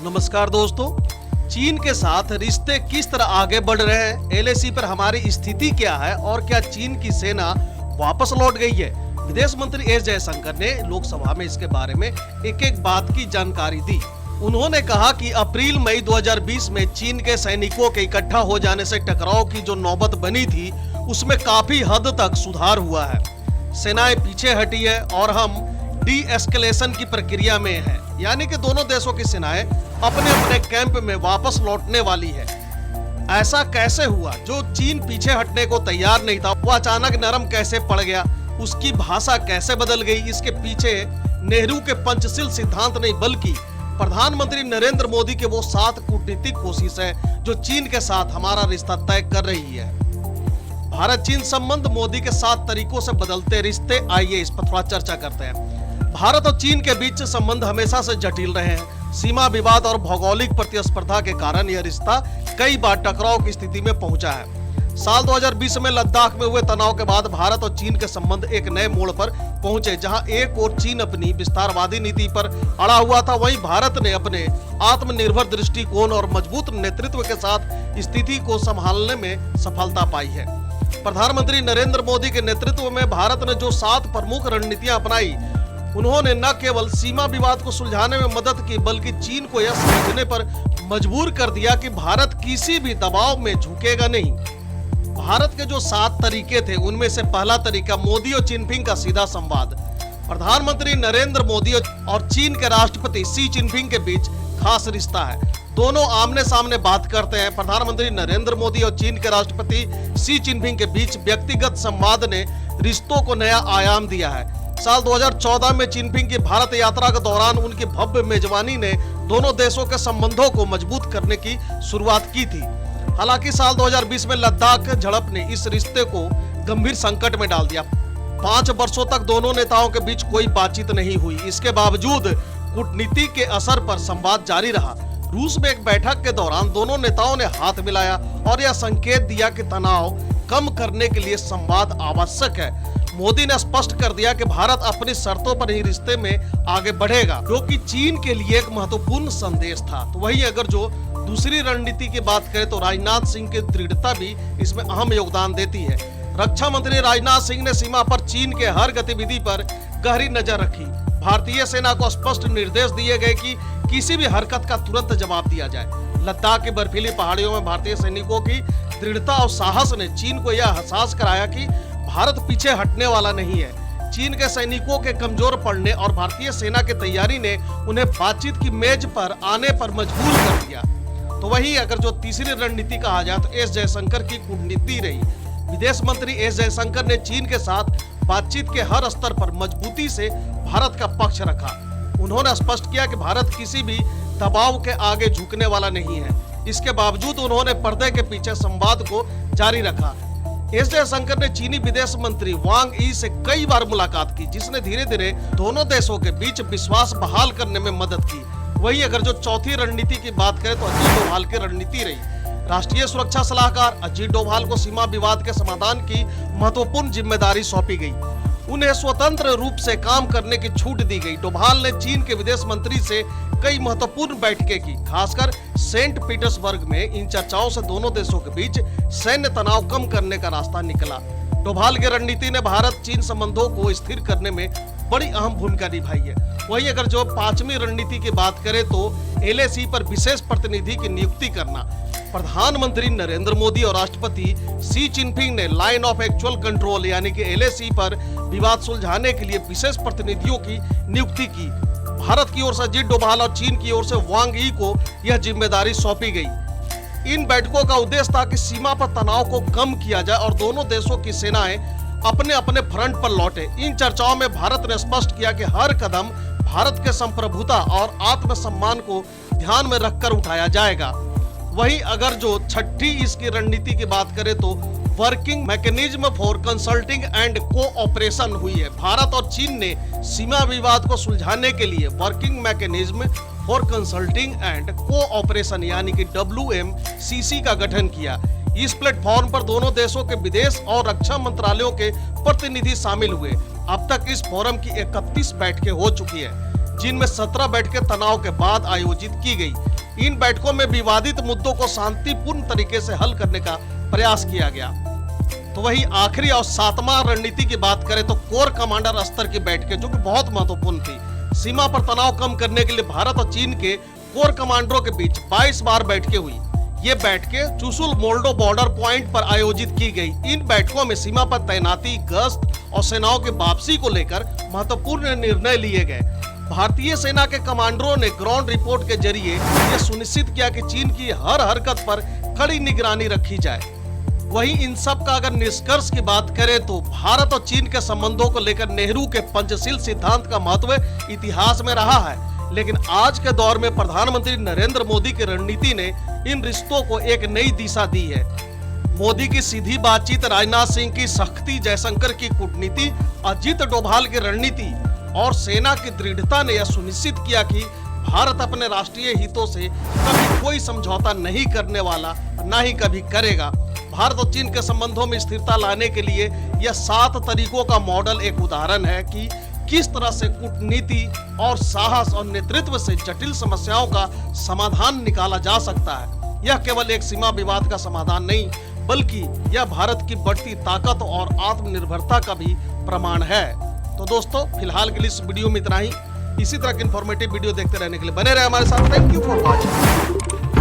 नमस्कार दोस्तों। चीन के साथ रिश्ते किस तरह आगे बढ़ रहे हैं, एलएसी पर हमारी स्थिति क्या है और क्या चीन की सेना वापस लौट गई है। विदेश मंत्री एस जयशंकर ने लोकसभा में इसके बारे में एक बात की जानकारी दी। उन्होंने कहा कि अप्रैल मई 2020 में चीन के सैनिकों के इकट्ठा हो जाने से टकराव की जो नौबत बनी थी उसमें काफी हद तक सुधार हुआ है। सेनाएं पीछे हटी है और हम डी एस्केलेशन की प्रक्रिया में है, यानी कि दोनों देशों की सेनाएं अपने अपने कैंप में वापस लौटने वाली है। ऐसा कैसे हुआ? जो चीन पीछे हटने को तैयार नहीं था वो अचानक नरम कैसे पड़ गया, उसकी भाषा कैसे बदल गई? इसके पीछे नेहरू के पंचशील सिद्धांत नहीं बल्कि प्रधानमंत्री नरेंद्र मोदी के वो 7 कूटनीतिक कोशिश है जो चीन के साथ हमारा रिश्ता तय कर रही है। भारत चीन संबंध, मोदी के 7 तरीकों से बदलते रिश्ते, आइए इस पर थोड़ा चर्चा करते हैं। भारत और चीन के बीच संबंध हमेशा से जटिल रहे हैं। सीमा विवाद और भौगोलिक प्रतिस्पर्धा के कारण यह रिश्ता कई बार टकराव की स्थिति में पहुंचा है। साल 2020 में लद्दाख में हुए तनाव के बाद भारत और चीन के संबंध एक नए मोड़ पर पहुंचे, जहां एक और चीन अपनी विस्तारवादी नीति पर अड़ा हुआ था, वहीं भारत ने अपने आत्मनिर्भर दृष्टिकोण और मजबूत नेतृत्व के साथ स्थिति को संभालने में सफलता पाई है। प्रधानमंत्री नरेंद्र मोदी के नेतृत्व में भारत ने जो 7 प्रमुख रणनीतियां अपनाई, उन्होंने न केवल सीमा विवाद को सुलझाने में मदद की बल्कि चीन को यह समझने पर मजबूर कर दिया कि भारत किसी भी दबाव में झुकेगा नहीं। भारत के जो 7 तरीके थे उनमें से पहला तरीका मोदी और जिनपिंग का सीधा संवाद। प्रधानमंत्री नरेंद्र मोदी और चीन के राष्ट्रपति शी जिनपिंग के बीच खास रिश्ता है। दोनों आमने सामने बात करते हैं। प्रधानमंत्री नरेंद्र मोदी और चीन के राष्ट्रपति शी जिनपिंग के बीच व्यक्तिगत संवाद ने रिश्तों को नया आयाम दिया है। साल 2014 में जिनपिंग की भारत यात्रा के दौरान उनकी भव्य मेजबानी ने दोनों देशों के संबंधों को मजबूत करने की शुरुआत की थी। हालांकि साल 2020 में लद्दाख झड़प ने इस रिश्ते को गंभीर संकट में डाल दिया। 5 वर्षों तक दोनों नेताओं के बीच कोई बातचीत नहीं हुई। इसके बावजूद कूटनीति के असर पर संवाद जारी रहा। रूस में एक बैठक के दौरान दोनों नेताओं ने हाथ मिलाया और यह संकेत दिया कि तनाव कम करने के लिए संवाद आवश्यक है। मोदी ने स्पष्ट कर दिया कि भारत अपनी शर्तों पर ही रिश्ते में आगे बढ़ेगा, जो कि चीन के लिए एक महत्वपूर्ण संदेश था। तो वही अगर जो दूसरी रणनीति की बात करें तो राजनाथ सिंह की दृढ़ता भी इसमें अहम योगदान देती है। रक्षा मंत्री राजनाथ सिंह ने सीमा पर चीन के हर गतिविधि पर गहरी नजर रखी। भारतीय सेना को स्पष्ट निर्देश दिए गए कि किसी भी हरकत का तुरंत जवाब दिया जाए। लद्दाख की बर्फीली पहाड़ियों में भारतीय सैनिकों की दृढ़ता और साहस ने चीन को यह एहसास कराया कि भारत पीछे हटने वाला नहीं है। चीन के सैनिकों के कमजोर पड़ने और भारतीय सेना की तैयारी ने उन्हें बातचीत की मेज पर आने पर मजबूर कर दिया। तो वही अगर जो तीसरी रणनीति कहा जाए तो एस जयशंकर की कूटनीति रही। विदेश मंत्री एस जयशंकर ने चीन के साथ बातचीत के हर स्तर पर मजबूती से भारत का पक्ष रखा। उन्होंने स्पष्ट किया कि भारत किसी भी दबाव के आगे झुकने वाला नहीं है। इसके बावजूद उन्होंने पर्दे के पीछे संवाद को जारी रखा। एस जयशंकर ने चीनी विदेश मंत्री वांग यी से कई बार मुलाकात की, जिसने धीरे धीरे दोनों देशों के बीच विश्वास बहाल करने में मदद की। वही अगर जो चौथी रणनीति की बात करें तो अजीत डोभाल की रणनीति रही। राष्ट्रीय सुरक्षा सलाहकार अजीत डोभाल को सीमा विवाद के समाधान की महत्वपूर्ण जिम्मेदारी सौंपी गई। उन्हें स्वतंत्र रूप से काम करने की छूट दी गई। डोभाल ने चीन के विदेश मंत्री से कई महत्वपूर्ण बैठकें की, खासकर सेंट पीटर्सबर्ग में। इन चर्चाओं से दोनों देशों के बीच सैन्य तनाव कम करने का रास्ता निकला। डोभाल की रणनीति ने भारत चीन संबंधों को स्थिर करने में बड़ी अहम भूमिका निभाई है। वही अगर जो 5वीं रणनीति की बात करें तो एलएसी पर विशेष प्रतिनिधि की नियुक्ति करना। प्रधानमंत्री नरेंद्र मोदी और राष्ट्रपति शी जिनपिंग ने लाइन ऑफ एक्चुअल कंट्रोल यानी कि एलएसी पर विवाद सुलझाने के लिए विशेष प्रतिनिधियों की नियुक्ति की। भारत की ओर से अजीत डोभाल और चीन की ओर से वांग यी को यह जिम्मेदारी सौंपी गई। इन बैठकों का उद्देश्य था कि सीमा पर तनाव को कम किया जाए और दोनों देशों की सेनाएं अपने अपने फ्रंट पर लौटे। इन चर्चाओं में भारत ने स्पष्ट किया कि हर कदम भारत के संप्रभुता और आत्मसम्मान को ध्यान में रखकर उठाया जाएगा। वही अगर जो छठी इसकी रणनीति की बात करें तो working mechanism for consulting and cooperation हुई है। भारत और चीन ने सीमा विवाद को सुलझाने के लिए working mechanism for consulting and cooperation यानी कि WMCC का गठन किया। इस प्लेटफॉर्म पर दोनों देशों के विदेश और रक्षा मंत्रालयों के प्रतिनिधि शामिल हुए। अब तक इस फोरम की 31 बैठकें हो चुकी है, जिनमें 17 बैठकें तनाव के बाद आयोजित की गई। इन बैठकों में विवादित मुद्दों को शांतिपूर्ण तरीके से हल करने का प्रयास किया गया। तो वही आखिरी और 7वां रणनीति की बात करें तो कोर कमांडर स्तर की बैठकें, जो कि बहुत महत्वपूर्ण थी। सीमा पर तनाव कम करने के लिए भारत और चीन के कोर कमांडरों के बीच 22 बार बैठकें हुई। ये बैठकें चुशुल मोल्डो बॉर्डर पॉइंट पर आयोजित की गई। इन बैठकों में सीमा पर तैनाती, गश्त और सेनाओं की वापसी को लेकर महत्वपूर्ण निर्णय लिए गए। भारतीय सेना के कमांडरों ने ग्राउंड रिपोर्ट के जरिए यह सुनिश्चित किया कि चीन की हर हरकत पर कड़ी निगरानी रखी जाए। वहीं इन सब का अगर निष्कर्ष की बात करें तो भारत और चीन के संबंधों को लेकर नेहरू के पंचशील सिद्धांत का महत्व इतिहास में रहा है, लेकिन आज के दौर में प्रधानमंत्री नरेंद्र मोदी की रणनीति ने इन रिश्तों को एक नई दिशा दी है। मोदी की सीधी बातचीत, राजनाथ सिंह की सख्ती, जयशंकर की कूटनीति, अजित डोभाल की रणनीति और सेना की दृढ़ता ने यह सुनिश्चित किया कि भारत अपने राष्ट्रीय हितों से कभी कोई समझौता नहीं करने वाला, न ही कभी करेगा। भारत और चीन के संबंधों में स्थिरता लाने के लिए यह 7 तरीकों का मॉडल एक उदाहरण है कि किस तरह से कूटनीति और साहस और नेतृत्व से जटिल समस्याओं का समाधान निकाला जा सकता है। यह केवल एक सीमा विवाद का समाधान नहीं, बल्कि यह भारत की बढ़ती ताकत और आत्मनिर्भरता का भी प्रमाण है। तो दोस्तों, फिलहाल के लिए इस वीडियो में इतना ही। इसी तरह की इंफॉर्मेटिव वीडियो देखते रहने के लिए बने रहे हमारे साथ। Thank you for watching.